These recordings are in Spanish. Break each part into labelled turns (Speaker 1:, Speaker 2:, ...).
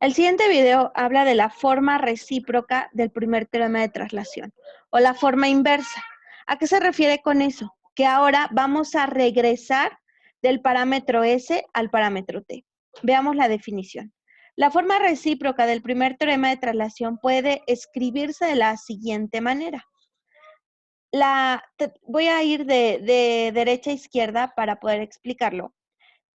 Speaker 1: El siguiente video habla de la forma recíproca del primer teorema de traslación o la forma inversa. ¿A qué se refiere con eso? Que ahora vamos a regresar del parámetro S al parámetro T. Veamos la definición. La forma recíproca del primer teorema de traslación puede escribirse de la siguiente manera. Voy a ir de derecha a izquierda para poder explicarlo.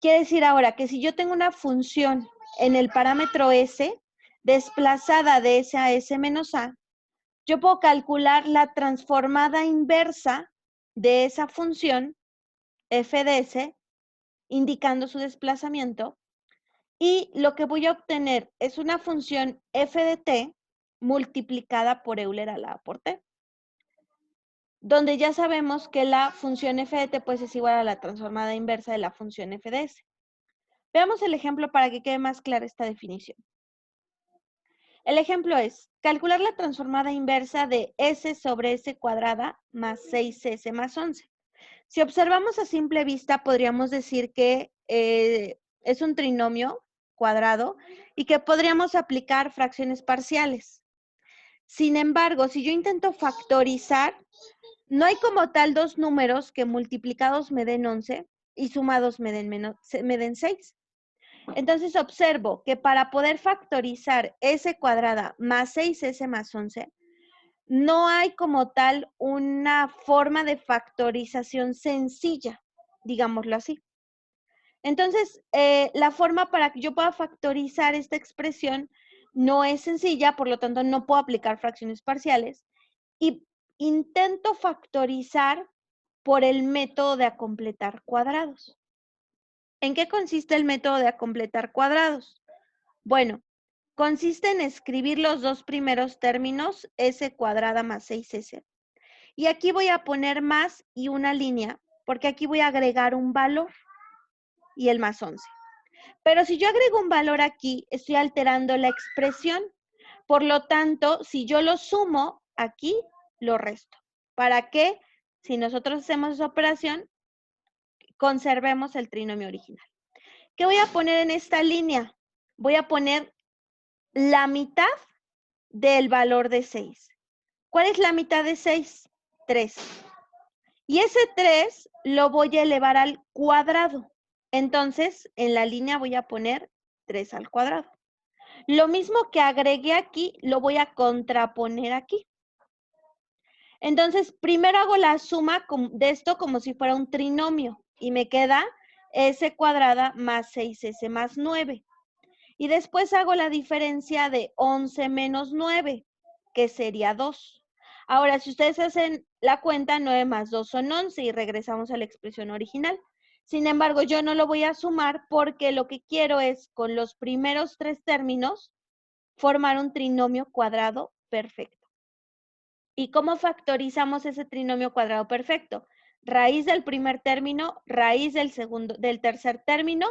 Speaker 1: Quiere decir ahora que si yo tengo una función en el parámetro S, desplazada de S a S menos A, yo puedo calcular la transformada inversa de esa función, f de S, indicando su desplazamiento, y lo que voy a obtener es una función f de t multiplicada por Euler a la A por t, donde ya sabemos que la función f de t pues es igual a la transformada inversa de la función f de S. Veamos el ejemplo para que quede más clara esta definición. El ejemplo es calcular la transformada inversa de S sobre S cuadrada más 6S más 11. Si observamos a simple vista, podríamos decir que es un trinomio cuadrado y que podríamos aplicar fracciones parciales. Sin embargo, si yo intento factorizar, no hay como tal dos números que multiplicados me den 11 y sumados me den 6. Entonces observo que para poder factorizar S cuadrada más 6S más 11, no hay como tal una forma de factorización sencilla, digámoslo así. Entonces, la forma para que yo pueda factorizar esta expresión no es sencilla, por lo tanto no puedo aplicar fracciones parciales y intento factorizar por el método de acompletar cuadrados. ¿En qué consiste el método de acompletar cuadrados? Bueno, consiste en escribir los dos primeros términos, S cuadrada más 6S. Y aquí voy a poner más y una línea, porque aquí voy a agregar un valor y el más 11. Pero si yo agrego un valor aquí, estoy alterando la expresión. Por lo tanto, si yo lo sumo, aquí lo resto. ¿Para qué? Si nosotros hacemos esa operación, conservemos el trinomio original. ¿Qué voy a poner en esta línea? Voy a poner la mitad del valor de 6. ¿Cuál es la mitad de 6? 3. Y ese 3 lo voy a elevar al cuadrado. Entonces, en la línea voy a poner 3 al cuadrado. Lo mismo que agregué aquí, lo voy a contraponer aquí. Entonces, primero hago la suma de esto como si fuera un trinomio y me queda S cuadrada más 6S más 9. Y después hago la diferencia de 11 menos 9, que sería 2. Ahora, si ustedes hacen la cuenta, 9 más 2 son 11 y regresamos a la expresión original. Sin embargo, yo no lo voy a sumar porque lo que quiero es, con los primeros tres términos, formar un trinomio cuadrado perfecto. ¿Y cómo factorizamos ese trinomio cuadrado perfecto? Raíz del primer término, raíz del tercer término,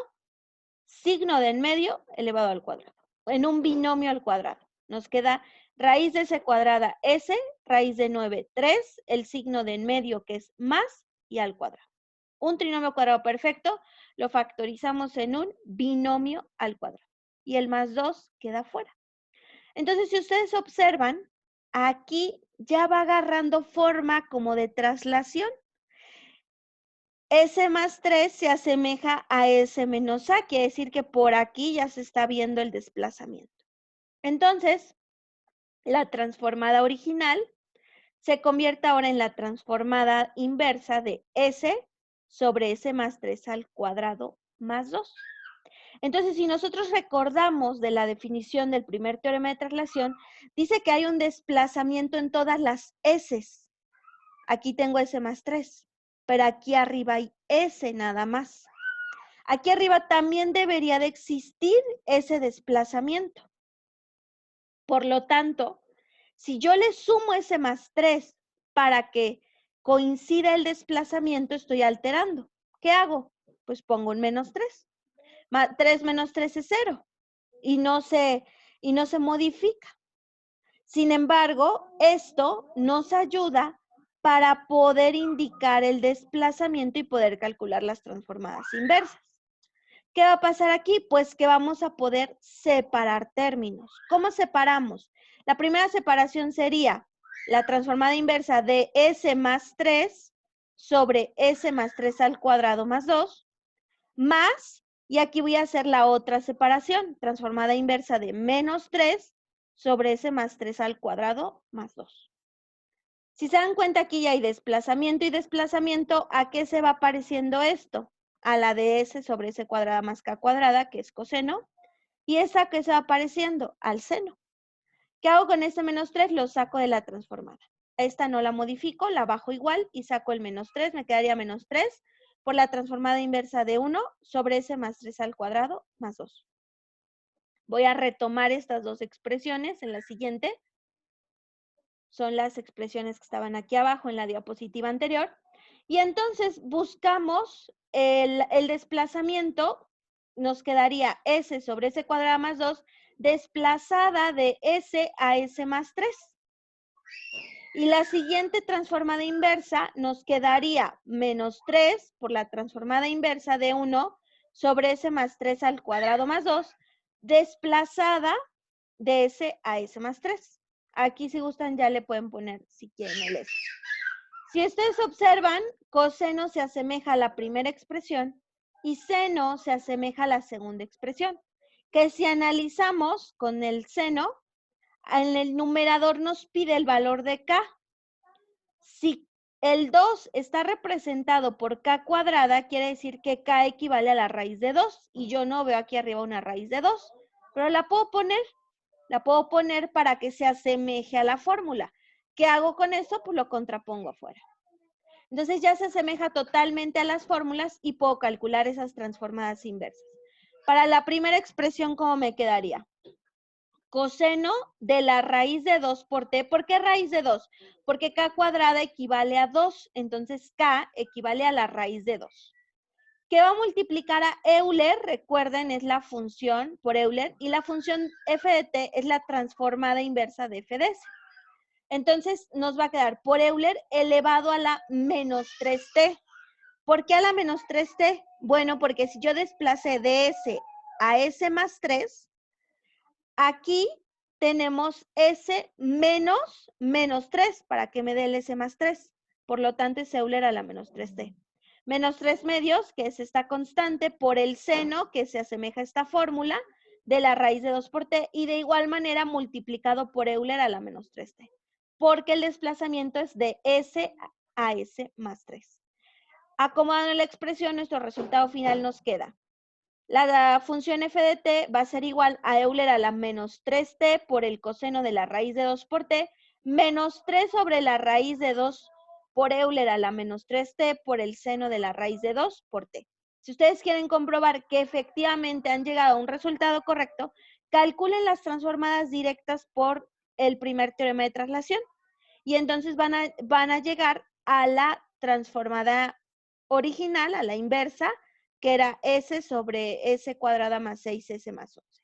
Speaker 1: signo de en medio elevado al cuadrado, en un binomio al cuadrado. Nos queda raíz de S cuadrada S, raíz de 9, 3, el signo de en medio que es más y al cuadrado. Un trinomio cuadrado perfecto lo factorizamos en un binomio al cuadrado y el más 2 queda fuera. Entonces, si ustedes observan, aquí ya va agarrando forma como de traslación. S más 3 se asemeja a S menos A, quiere decir que por aquí ya se está viendo el desplazamiento. Entonces, la transformada original se convierte ahora en la transformada inversa de S sobre S más 3 al cuadrado más 2. Entonces, si nosotros recordamos de la definición del primer teorema de traslación, dice que hay un desplazamiento en todas las S's. Aquí tengo S más 3, pero aquí arriba hay S nada más. Aquí arriba también debería de existir ese desplazamiento. Por lo tanto, si yo le sumo S más 3 para que coincida el desplazamiento, estoy alterando. ¿Qué hago? Pues pongo un menos 3. 3 menos 3 es 0 y no se modifica. Sin embargo, esto nos ayuda para poder indicar el desplazamiento y poder calcular las transformadas inversas. ¿Qué va a pasar aquí? Pues que vamos a poder separar términos. ¿Cómo separamos? La primera separación sería la transformada inversa de S más 3 sobre S más 3 al cuadrado más 2, más, y aquí voy a hacer la otra separación, transformada inversa de menos 3 sobre S más 3 al cuadrado más 2. Si se dan cuenta, aquí ya hay desplazamiento y desplazamiento. ¿A qué se va pareciendo esto? A la de S sobre S cuadrada más K cuadrada, que es coseno. ¿Y esa que se va pareciendo? Al seno. ¿Qué hago con este menos 3? Lo saco de la transformada. Esta no la modifico, la bajo igual y saco el menos 3. Me quedaría menos 3 por la transformada inversa de 1 sobre S más 3 al cuadrado más 2. Voy a retomar estas dos expresiones en la siguiente. Son las expresiones que estaban aquí abajo en la diapositiva anterior. Y entonces buscamos el desplazamiento, nos quedaría S sobre S cuadrada más 2, desplazada de S a S más 3. Y la siguiente transformada inversa nos quedaría menos 3 por la transformada inversa de 1 sobre S más 3 al cuadrado más 2, desplazada de S a S más 3. Aquí si gustan ya le pueden poner si quieren el S. Si ustedes observan, coseno se asemeja a la primera expresión y seno se asemeja a la segunda expresión. Que si analizamos con el seno, en el numerador nos pide el valor de K. Si el 2 está representado por K cuadrada, quiere decir que K equivale a la raíz de 2. Y yo no veo aquí arriba una raíz de 2, pero la puedo poner para que se asemeje a la fórmula. ¿Qué hago con eso? Pues lo contrapongo afuera. Entonces ya se asemeja totalmente a las fórmulas y puedo calcular esas transformadas inversas. Para la primera expresión, ¿cómo me quedaría? Coseno de la raíz de 2 por t. ¿Por qué raíz de 2? Porque k cuadrada equivale a 2, entonces k equivale a la raíz de 2. ¿Qué va a multiplicar a Euler? Recuerden, es la función por Euler y la función f de t es la transformada inversa de f de s. Entonces nos va a quedar por Euler elevado a la menos 3t. ¿Por qué a la menos 3t? Bueno, porque si yo desplacé de s a s más 3, aquí tenemos s menos 3 para que me dé el s más 3. Por lo tanto, es Euler a la menos 3t. Menos 3 medios, que es esta constante, por el seno, que se asemeja a esta fórmula, de la raíz de 2 por t, y de igual manera multiplicado por Euler a la menos 3t. Porque el desplazamiento es de s a s más 3. Acomodando la expresión, nuestro resultado final nos queda. La función f de t va a ser igual a Euler a la menos 3t por el coseno de la raíz de 2 por t, menos 3 sobre la raíz de 2 por Euler a la menos 3t por el seno de la raíz de 2 por t. Si ustedes quieren comprobar que efectivamente han llegado a un resultado correcto, calculen las transformadas directas por el primer teorema de traslación y entonces van a llegar a la transformada original, a la inversa, que era S sobre S cuadrada más 6S más 11.